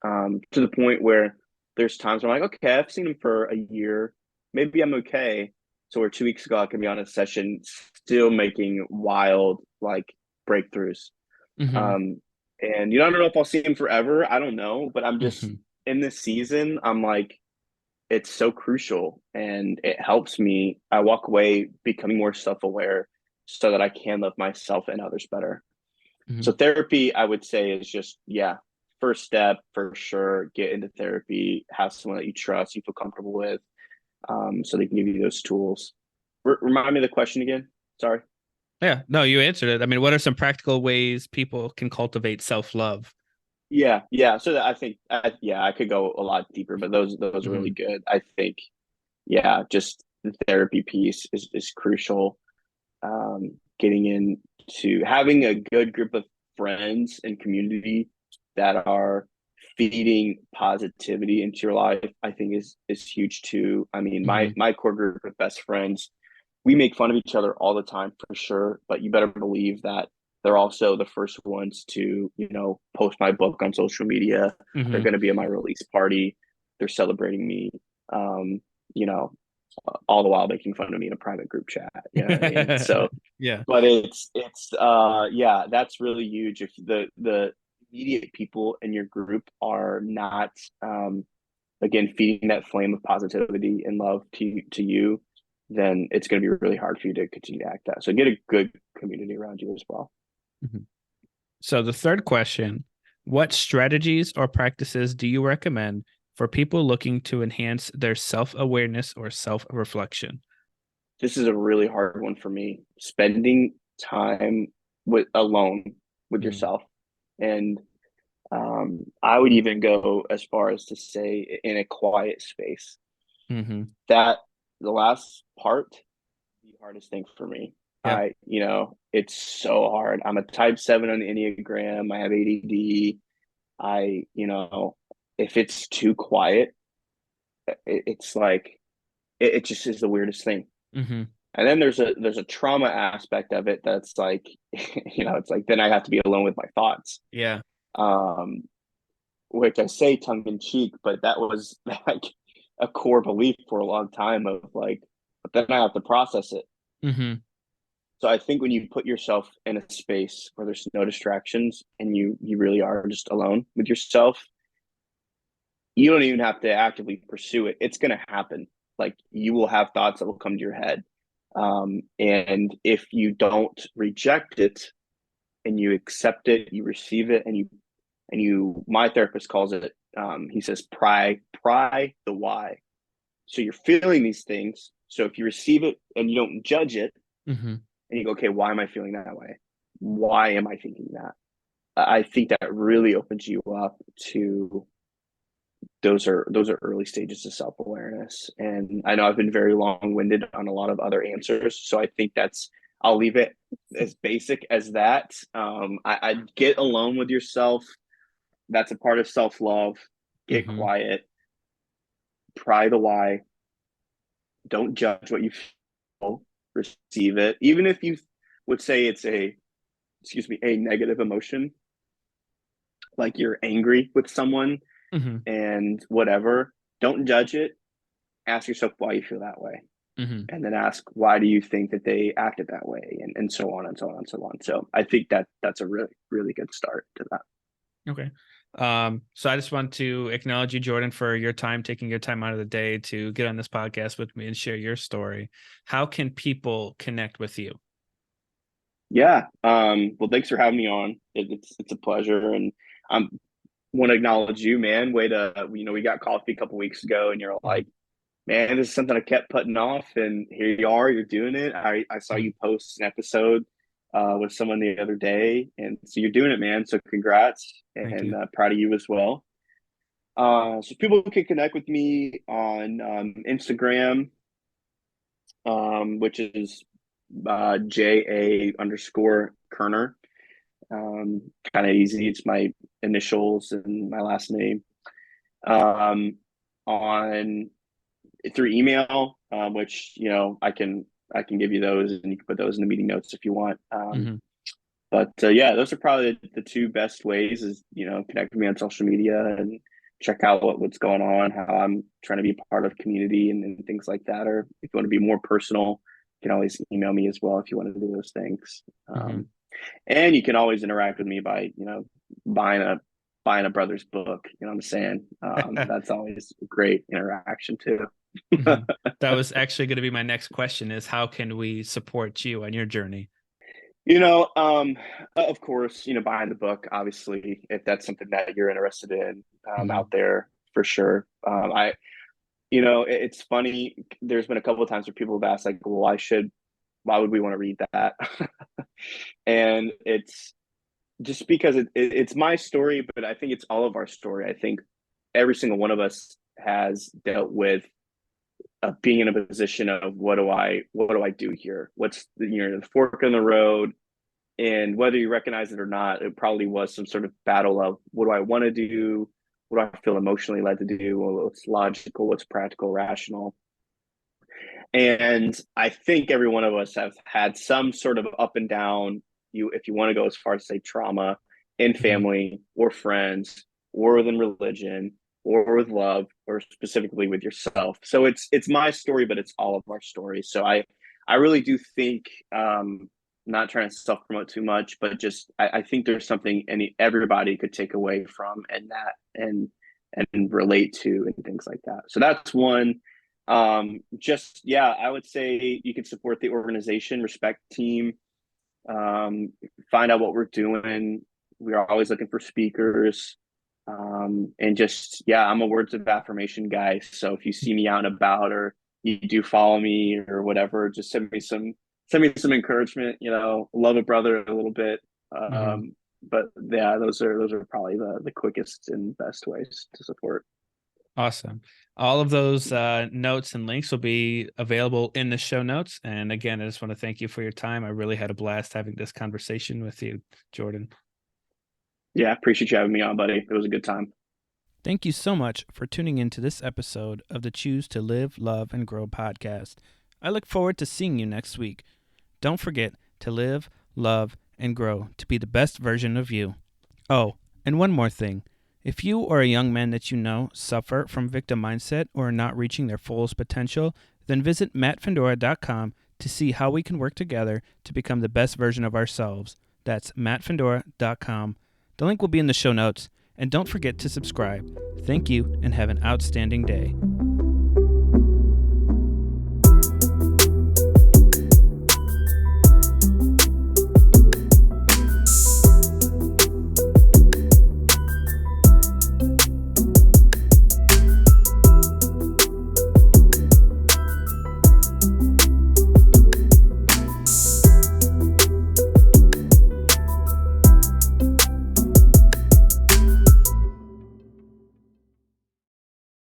to the point where there's times where I'm like, okay, I've seen him for a year, maybe I'm okay. So where 2 weeks ago I can be on a session still making wild like breakthroughs. Mm-hmm. Um, and I don't know if I'll see him forever. I don't know, but I'm just Mm-hmm. in this season. I'm like, it's so crucial, and it helps me. I walk away becoming more self aware, so that I can love myself and others better. Mm-hmm. So therapy, I would say, is just first step for sure. Get into therapy, have someone that you trust, you feel comfortable with, so they can give you those tools. Remind me of the question again. Sorry. Yeah, no, you answered it. I mean, what are some practical ways people can cultivate self-love? Yeah. So that I think, I could go a lot deeper, but those are Mm-hmm. really good. I think, just the therapy piece is crucial. Getting into having a good group of friends and community that are feeding positivity into your life, I think is huge too. I mean, Mm-hmm. my core group of best friends, we make fun of each other all the time for sure, but you better believe that they're also the first ones to, post my book on social media. They're Mm-hmm. going to be at my release party. They're celebrating me. Um, you know, all the while making fun of me in a private group chat. You know what I mean? So, Yeah. but that's really huge. If the immediate people in your group are not, again, feeding that flame of positivity and love to you, then it's going to be really hard for you to continue to act that. So get a good community around you as well. Mhm. So the third question, what strategies or practices do you recommend for people looking to enhance their self-awareness or self-reflection? This is a really hard one for me. Spending time alone with Mm-hmm. yourself, and I would even go as far as to say in a quiet space. Mm-hmm. That the last part, the hardest thing for me. Yep. It's so hard. I'm a type 7 on the Enneagram. I have ADD. If it's too quiet, it's like it just is the weirdest thing. Mm-hmm. And then there's a trauma aspect of it that's like, it's like then I have to be alone with my thoughts. Yeah. Um, which I say tongue in cheek, but that was like a core belief for a long time of like, but then I have to process it. Mm-hmm. So I think when you put yourself in a space where there's no distractions and you really are just alone with yourself, you don't even have to actively pursue it. It's going to happen. Like you will have thoughts that will come to your head. And if you don't reject it and you accept it, you receive it, and my therapist calls it, he says, pry the why. So you're feeling these things. So if you receive it and you don't judge it, Mm-hmm. and you go, okay, why am I feeling that way? Why am I thinking that? I think that really opens you up to those are early stages of self-awareness. And I know I've been very long-winded on a lot of other answers. So I think I'll leave it as basic as that. I get alone with yourself. That's a part of self-love. Get Mm-hmm. quiet, pry the why, don't judge what you feel, receive it. Even if you would say it's a negative emotion, like you're angry with someone Mm-hmm. and whatever, don't judge it. Ask yourself why you feel that way. Mm-hmm. And then ask, why do you think that they acted that way? And so on and so on and so on. So I think that's a really, really good start to that. Okay. So I just want to acknowledge you, Jordan, for your time, taking your time out of the day to get on this podcast with me and share your story. How can people connect with you? Yeah. Well, thanks for having me on. It's a pleasure. And I want to acknowledge you, man. Way to, we got coffee a couple weeks ago and you're Mhm. like, man, this is something I kept putting off, and here you are. You're doing it. I saw Mhm. you post an episode with someone the other day, and so you're doing it, man. So congrats, Thank and you. proud of you as well. So people can connect with me on Instagram, which is JA_Kerner. Kind of easy. It's my initials and my last name. On Through email, which I can I can give you those, and you can put those in the meeting notes if you want. Mm-hmm. But yeah, those are probably the two best ways is, connect with me on social media and check out what's going on, how I'm trying to be part of community and things like that. Or if you want to be more personal, you can always email me as well if you want to do those things. Mm-hmm. And you can always interact with me by, buying a brother's book. You know what I'm saying? That's always a great interaction too. Mm-hmm. That was actually going to be my next question is how can we support you on your journey? Of course, buying the book, obviously, if that's something that you're interested in, Mm-hmm. out there for sure. It's funny. There's been a couple of times where people have asked, like, well, why would we want to read that? And it's just because it's my story, but I think it's all of our story. I think every single one of us has dealt with being in a position of what do I do here? What's the fork in the road? And whether you recognize it or not, it probably was some sort of battle of what do I want to do? What do I feel emotionally led to do? What's logical? What's practical, rational? And I think every one of us have had some sort of up and down. If you want to go as far as say trauma in Mm-hmm. family or friends or within religion or with love or specifically with yourself. So it's my story, but it's all of our stories. So I really do think, not trying to self promote too much, but just I think there's something everybody could take away from and relate to and things like that. So that's one. I would say you can support the organization, Respect Team, find out what we're doing. We are always looking for speakers. And just, yeah, I'm a words of affirmation guy. So if you see me out and about or you do follow me or whatever, just send me some encouragement, love a brother a little bit. Mm-hmm. But yeah, those are probably the quickest and best ways to support. Awesome. All of those notes and links will be available in the show notes. And again, I just want to thank you for your time. I really had a blast having this conversation with you, Jordan. Yeah, appreciate you having me on, buddy. It was a good time. Thank you so much for tuning in to this episode of the Choose to Live, Love, and Grow podcast. I look forward to seeing you next week. Don't forget to live, love, and grow to be the best version of you. Oh, and one more thing. If you or a young man that you know suffer from victim mindset or are not reaching their fullest potential, then visit mattfendora.com to see how we can work together to become the best version of ourselves. That's mattfendora.com. The link will be in the show notes. And don't forget to subscribe. Thank you and have an outstanding day.